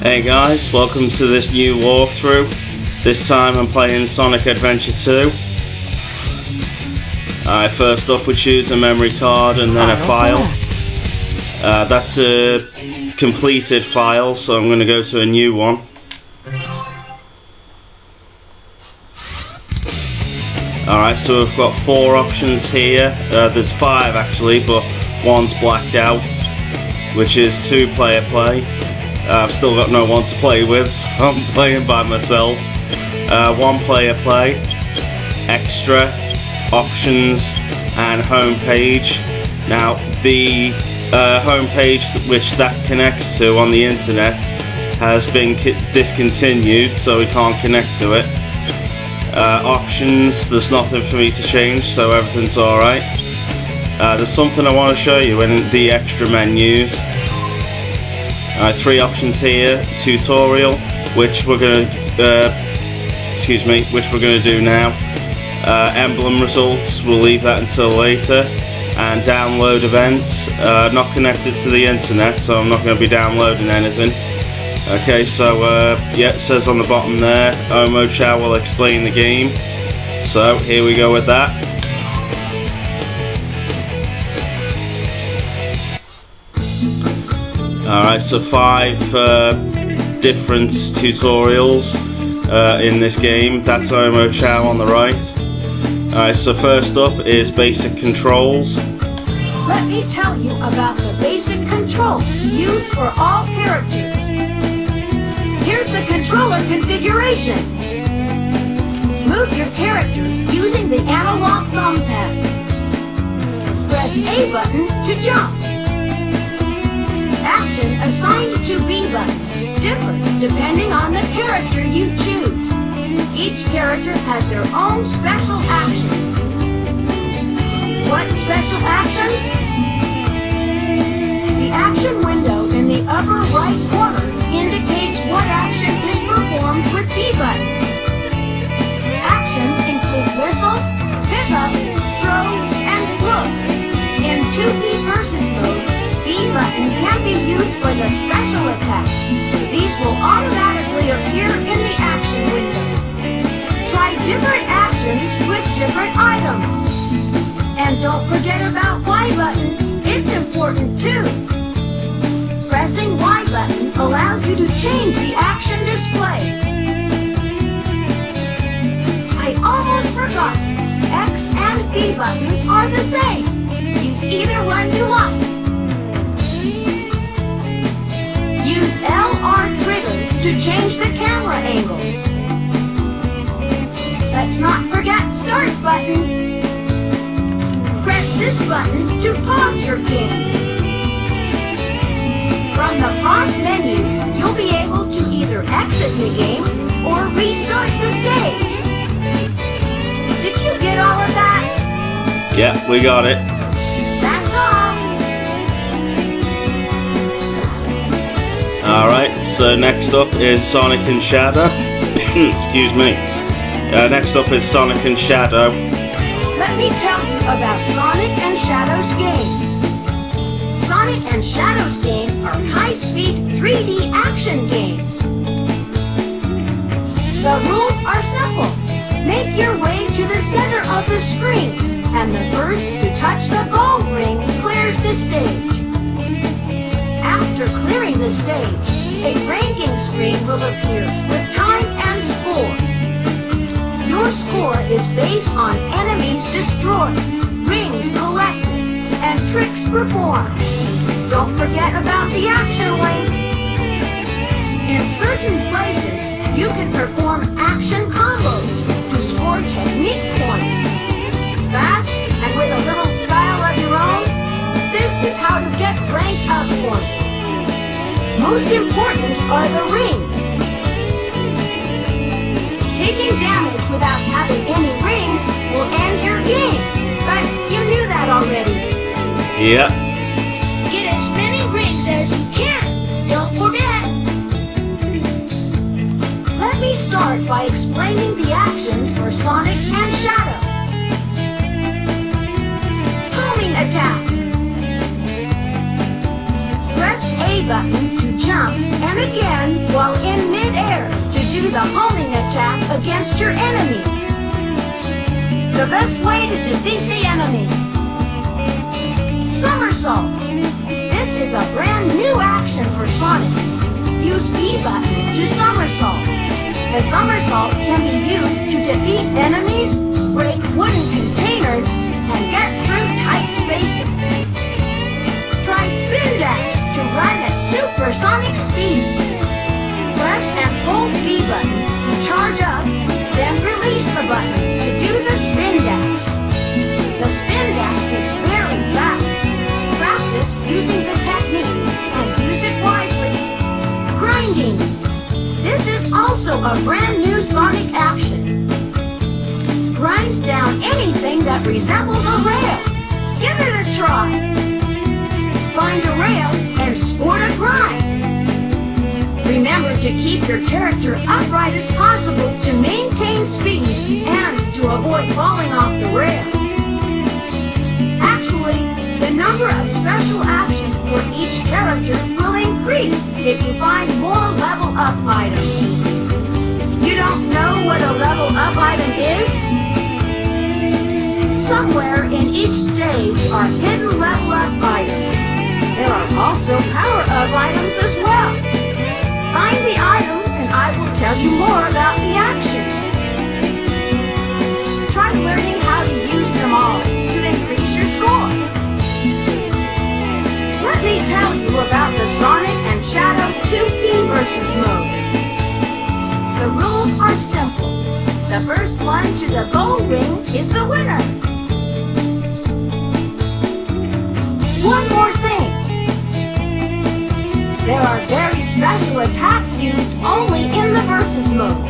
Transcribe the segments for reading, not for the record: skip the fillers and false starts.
Hey guys, welcome to this new walkthrough. This time I'm playing Sonic Adventure 2. First up we choose a memory card and then a file. That's a completed file, so I'm going to go to a new one. Alright, so we've got 4 options here. There's 5 actually, but one's blacked out, which is 2-player play. I've still got no one to play with, so I'm playing by myself. 1-player play, extra, options, and home page. Now, the home page which that connects to on the internet has been discontinued, so we can't connect to it. Options, there's nothing for me to change, so everything's alright. There's something I want to show you in the extra menus. 3 options here: tutorial, which we're going to do now. Emblem results, we'll leave that until later. And download events, not connected to the internet, so I'm not going to be downloading anything. Okay, so yeah, it says on the bottom there, Chao will explain the game. So here we go with that. Alright, so 5 different tutorials in this game. That's Chao on the right. Alright, so first up is basic controls. Let me tell you about the basic controls used for all characters. Here's the controller configuration. Move your character using the analog thumb pad. Press A button to jump. Action assigned to B button differs depending on the character you choose. Each character has their own special actions. What special actions? The action window in the upper right corner indicates what action is performed with B button. Actions include whistle, pick up, throw, and look. In 2B versus mode, B button can be used for the special attack. These will automatically appear in the action window. Try different actions with different items. And don't forget about Y button, it's important too. Pressing Y button allows you to change the action display. I almost forgot, X and B buttons are the same. Use either one you want. Use LR triggers to change the camera angle. Let's not forget Start button. Press this button to pause your game. From the pause menu, you'll be able to either exit the game or restart the stage. Did you get all of that? Yeah, we got it. That's all. Alright, so next up is Sonic and Shadow. Excuse me. Next up is Sonic and Shadow. Let me tell you about Sonic and Shadow's game. Sonic and Shadow's games are high-speed 3D action games. The rules are simple. Make your way to the center of the screen, and the first to touch the gold ring clears the stage. After clearing the stage, a ranking screen will appear with time and score. Your score is based on enemies destroyed, rings collected, and tricks performed. Don't forget about the action link. In certain places, you can perform action combos to score technique points. Fast and with a little style of your own, this is how to get rank up points. Most important are the rings. Taking damage without having any rings will end your game, but you knew that already. Yep. Get as many rings as you can, don't forget. Let me start by explaining the actions for Sonic and Shadow. Homing attack. Press A button to jump and again against your enemies. The best way to defeat the enemy. Somersault. This is a brand new action for Sonic. Use B button to somersault. The somersault can be used to defeat enemies, break wooden containers, and get through tight spaces. Try spin dash to run at supersonic speed. Press and hold B button to charge up, then release the button to do the spin dash. The spin dash is very fast. Practice using the technique and use it wisely. Grinding. This is also a brand new Sonic action. Grind down anything that resembles a rail. Give it a try. Find a rail and sport a grind. Remember to keep your character upright as possible to maintain speed and to avoid falling off the rail. Actually, the number of special actions for each character will increase if you find more level up items. You don't know what a level up item is? Somewhere in each stage are hidden level up items. There are also power up items as well. Find the item and I will tell you more about the action. Try learning how to use them all to increase your score. Let me tell you about the Sonic and Shadow 2P versus mode. The rules are simple. The first one to the gold ring is the winner. One more thing. There are very special attacks used only in the versus mode.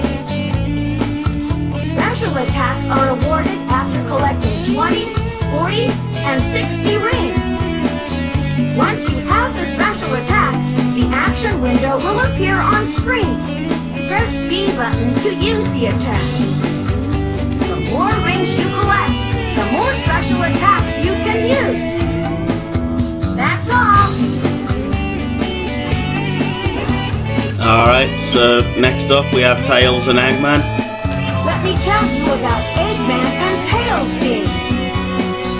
Special attacks are awarded after collecting 20, 40, and 60 rings. Once you have the special attack, the action window will appear on screen. Press B button to use the attack. The more rings you collect, the more special attacks you can use. That's all. Alright, so next up we have Tails and Eggman. Let me tell you about Eggman and Tails game.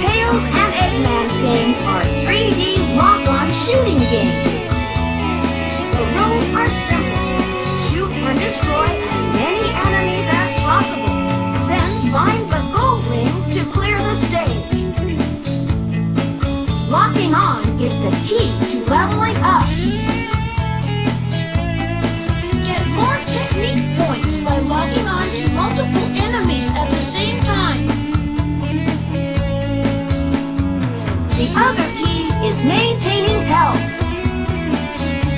Tails and Eggman's games are 3D lock-on shooting games. The rules are simple. Shoot and destroy as many enemies as possible. Then find the gold ring to clear the stage. Locking on is the key to leveling up. Get more technique points by locking on to multiple enemies at the same time. The other key is maintaining health.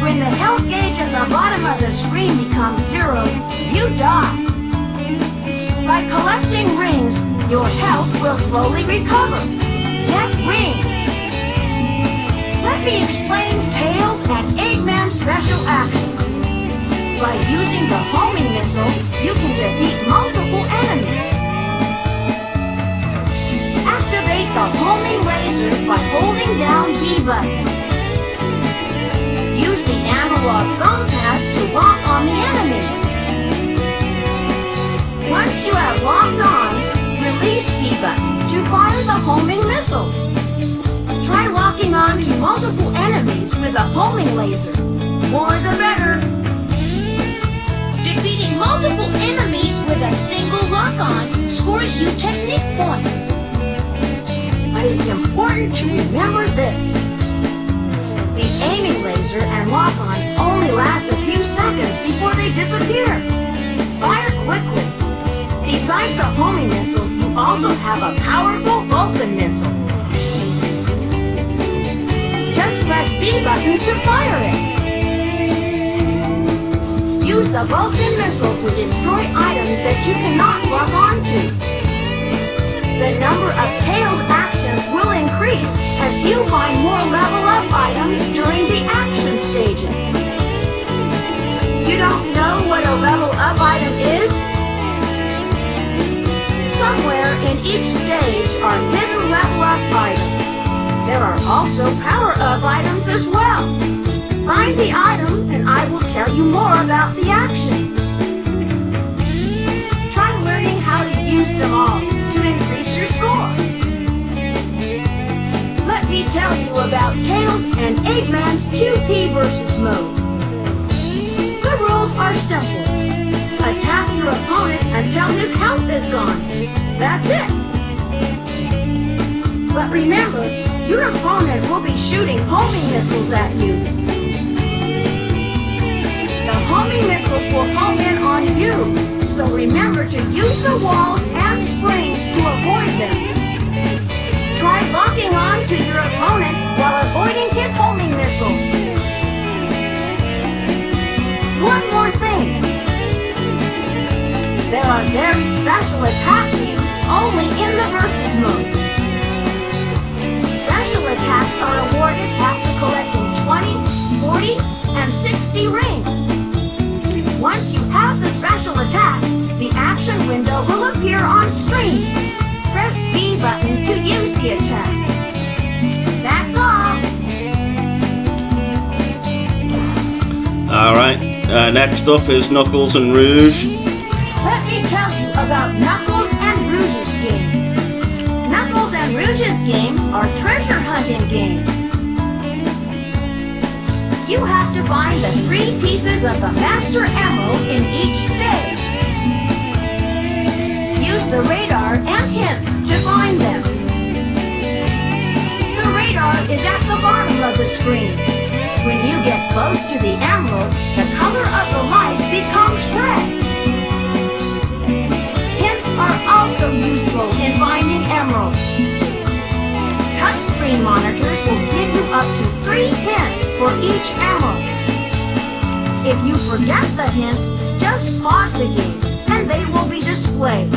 When the health gauge at the bottom of the screen becomes 0, you die. By collecting rings, your health will slowly recover. Get rings. Let me explain Tails and Eggman's special actions. By using the homing missile, you can defeat multiple enemies. Activate the homing laser by holding down B button. Use the analog thumb pad to lock on the enemies. Once you have locked on, release B button to fire the homing missiles. Try locking on to multiple enemies with a homing laser. More the better. Defeating multiple enemies with a single lock-on scores you technique points. But it's important to remember this. The aiming laser and lock-on only last a few seconds before they disappear. Fire quickly. Besides the homing missile, you also have a powerful Vulcan missile. Just press B button to fire it. Use the Vulcan missile to destroy items that you cannot lock onto. The number of Tails actions will increase as you find more level up items during the action stages. You don't know what a level up item is? Somewhere in each stage are hidden level up items. There are also power up items as well. Find the item and I will tell you more about the action. Try your score. Let me tell you about Tails and Eggman's 2P versus mode. The rules are simple. Attack your opponent until his health is gone. That's it. But remember, your opponent will be shooting homing missiles at you. The homing missiles will home in on you, so remember to use the walls and springs to avoid them. Try locking on to your opponent while avoiding his homing missiles. One more thing. There are very special attacks used only in the versus mode. Special attacks are awarded after collecting 20, 40, and 60 rings. Once you have the special attack, the action window will appear on screen. Press B button to use the attack. That's all. Alright, next up is Knuckles and Rouge. Let me tell you about Knuckles and Rouge's game. Knuckles and Rouge's games are treasure hunting games. You have to find the 3 pieces of the Master Emerald in each stage. Use the radar and hints to find them. The radar is at the bottom of the screen. When you get close to the emerald, the color of the light becomes red. Hints are also useful in finding emeralds. Touchscreen monitors will give you up to 3 hints for each emerald. If you forget the hint, just pause the game and they will be displayed.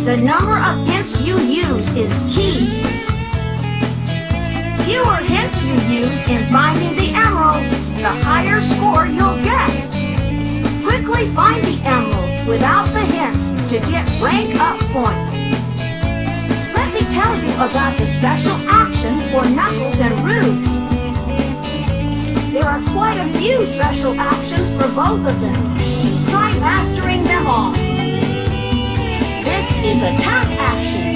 The number of hints you use is key. Fewer hints you use in finding the emeralds, the higher score you'll get. Quickly find the emeralds without the hints to get rank up points. Let me tell you about the special action for Knuckles and Rouge. There are quite a few special actions for both of them. Try mastering them all. This is attack action.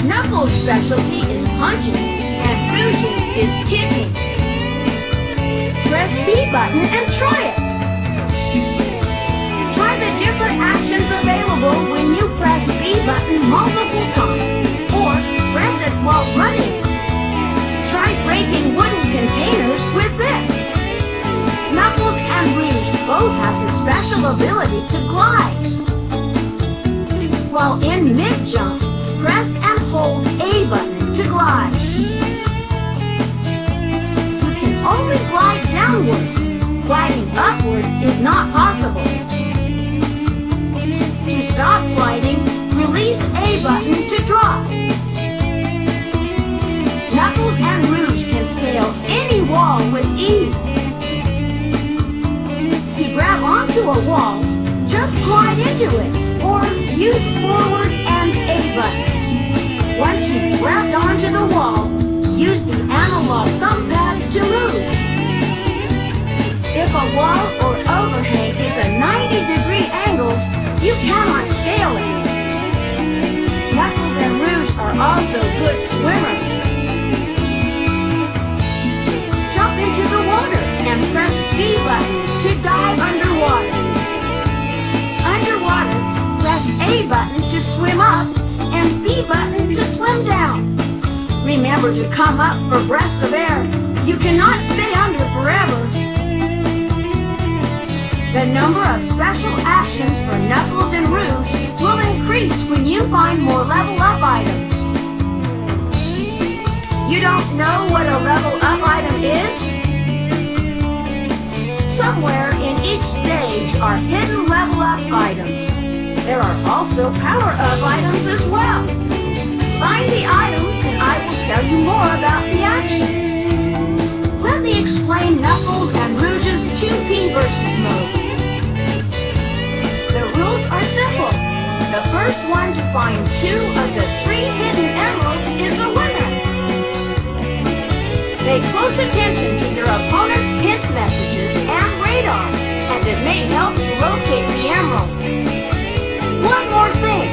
Knuckles' specialty is punching and Rouge's is kicking. Press B button and try it. Try the different actions available when you press B button multiple times or press it while running. Try breaking wooden containers with this. Knuckles and Rouge both have the special ability to glide. While in mid-jump, press and hold A button to glide. You can only glide downwards. Gliding upwards is not possible. To stop gliding, release A button to drop. Knuckles and Rouge can scale any wall with ease. To grab onto a wall, just glide into it or use forward and A button. Once you've grabbed onto the wall, use the analog thumb pad to move. If a wall or overhang is a 90-degree angle, you cannot scale it. Knuckles and Rouge are also good swimmers. Jump into the water and press B button to dive underwater. Underwater, press A button to swim up and B button to swim down. Remember to come up for breaths of air. You cannot stay under forever. The number of special actions for Knuckles and Rouge will increase when you find more level up items. You don't know what a level up item is? Somewhere in each stage are hidden level up items. There are also power up items as well. Find the item and I will tell you more about the action. Let me explain Knuckles and Rouge's 2P versus mode. The rules are simple. The first one to find 2 of the 3 hidden emeralds is the winner. Pay close attention to your opponent's hint messages and radar, as it may help you locate the emeralds. One more thing.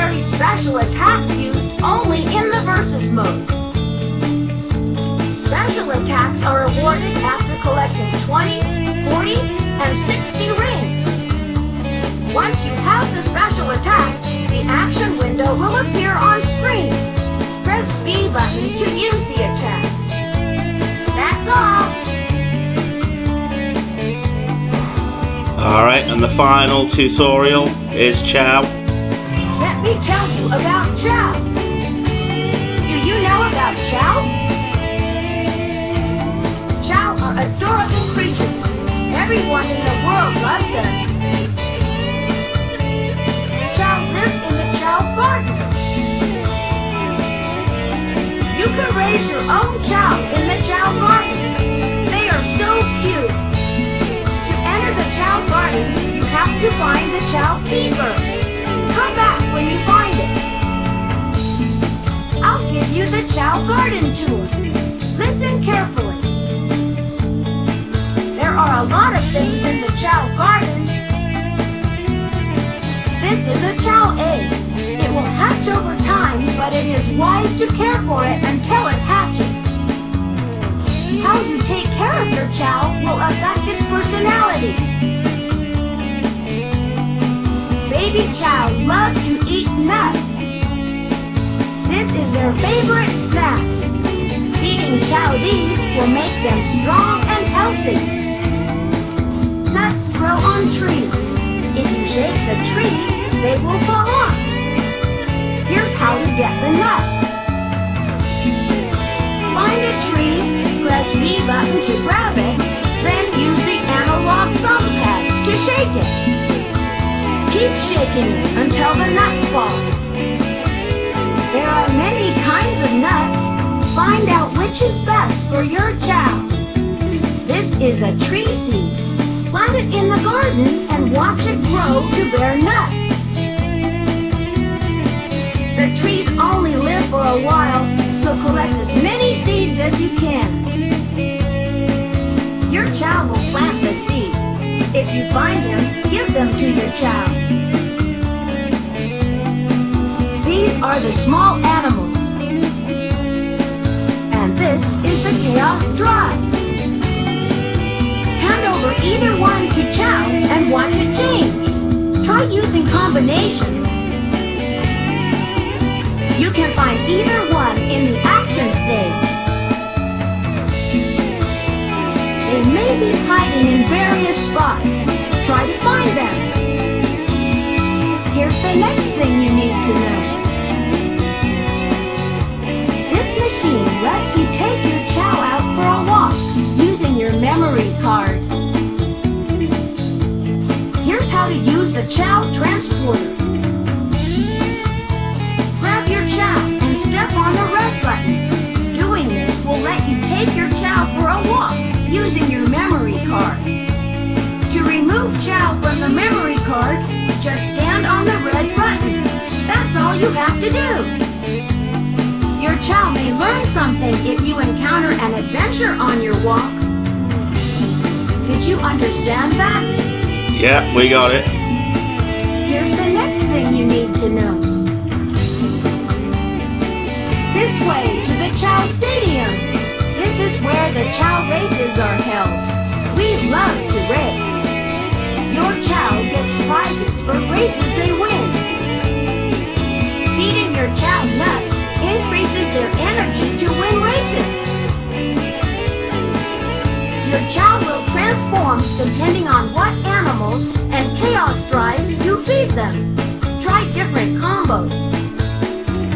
very special attacks used only in the versus mode. Special attacks are awarded after collecting 20, 40, and 60 rings. Once you have the special attack, the action window will appear on screen. Press B button to use the attack. That's all. Alright, and the final tutorial is Chao. Let me tell you about Chao. Do you know about Chao? Chao are adorable creatures. Everyone in the world loves them. Chao live in the Chao garden. You can raise your own Chao in the Chao garden. They are so cute. To enter the Chao garden, you have to find the Chao key first. Come back when you find it. I'll give you the Chao garden tour. Listen carefully. There are a lot of things in the Chao garden. This is a Chao egg. It will hatch over time, but it is wise to care for it until it hatches. How you take care of your Chao will affect its personality. Baby Chao love to eat nuts. This is their favorite snack. Feeding Chao these will make them strong and healthy. Nuts grow on trees. If you shake the trees, they will fall off. Here's how to get the nuts. Find a tree, press B button to grab it, then use the analog thumb pad to shake it. Keep shaking it until the nuts fall. There are many kinds of nuts. Find out which is best for your Chao. This is a tree seed. Plant it in the garden and watch it grow to bear nuts. The trees only live for a while, so collect as many seeds as you can. Your Chao will plant the seeds. If you find him, give them to your Chao. These are the small animals. And this is the Chaos Drive. Hand over either one to Chao and watch it change. Try using combinations. You can find either one in the action stage. They may be hiding in various spots. Try to find them. Here's the next thing you need to know. This machine lets you take your Chao out for a walk using your memory card. Here's how to use the Chao transporter. Grab your Chao and step on the red button. Doing this will let you take your Chao for a walk using your memory card. To remove Chao from the memory card, just stand on the red button. That's all you have to do. Your Chao may learn something if you encounter an adventure on your walk. Did you understand that? Yep, we got it. Here's the next thing you need to know. This way to the Chao Stadium. This is where the Chao races are held. We love to race. Your Chao gets prizes for races they win. Feeding your Chao nuts increases their energy to win races. Your Chao will transform depending on what animals and chaos drives you feed them. Try different combos.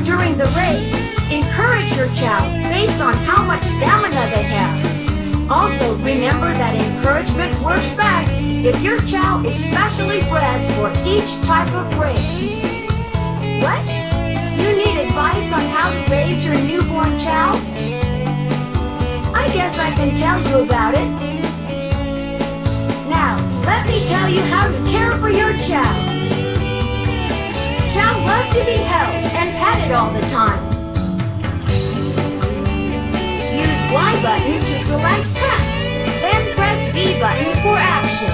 During the race, encourage your Chao based on how much stamina they have. Also, remember that encouragement works best if your Chao is specially bred for each type of race. What? You need advice on how to raise your newborn Chao? I guess I can tell you about it. Now, let me tell you how to care for your Chao. Chao love to be held and patted all the time. Use Y button to select pet, then press B button for action.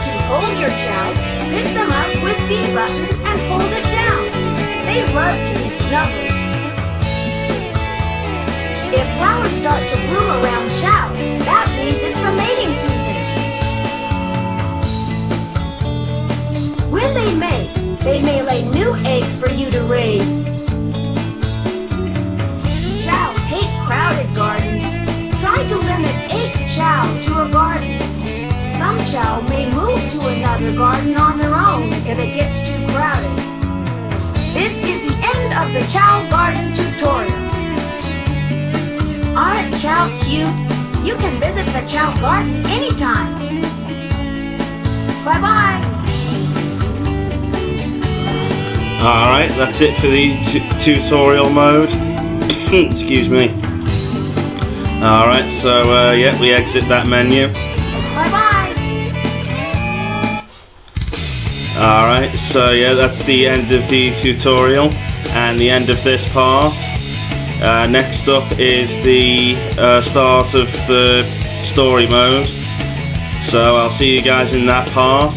To hold your Chao, pick them up with B button and hold it down. They love to be snuggled. If flowers start to bloom around Chao, that means it's the mating season. When they may lay new eggs for you to raise. Chao hate crowded gardens. Try to limit 8 Chao to a garden. Some Chao may move to another garden on their own if it gets too crowded. This is the end of the Chao garden tutorial. Aren't Chao cute? You can visit the Chao garden anytime. Bye-bye. Alright, that's it for the tutorial mode. Excuse me. Alright, so yeah, we exit that menu. Bye-bye. Alright, so yeah, that's the end of the tutorial and the end of this part. Next up is the start of the story mode. So I'll see you guys in that part.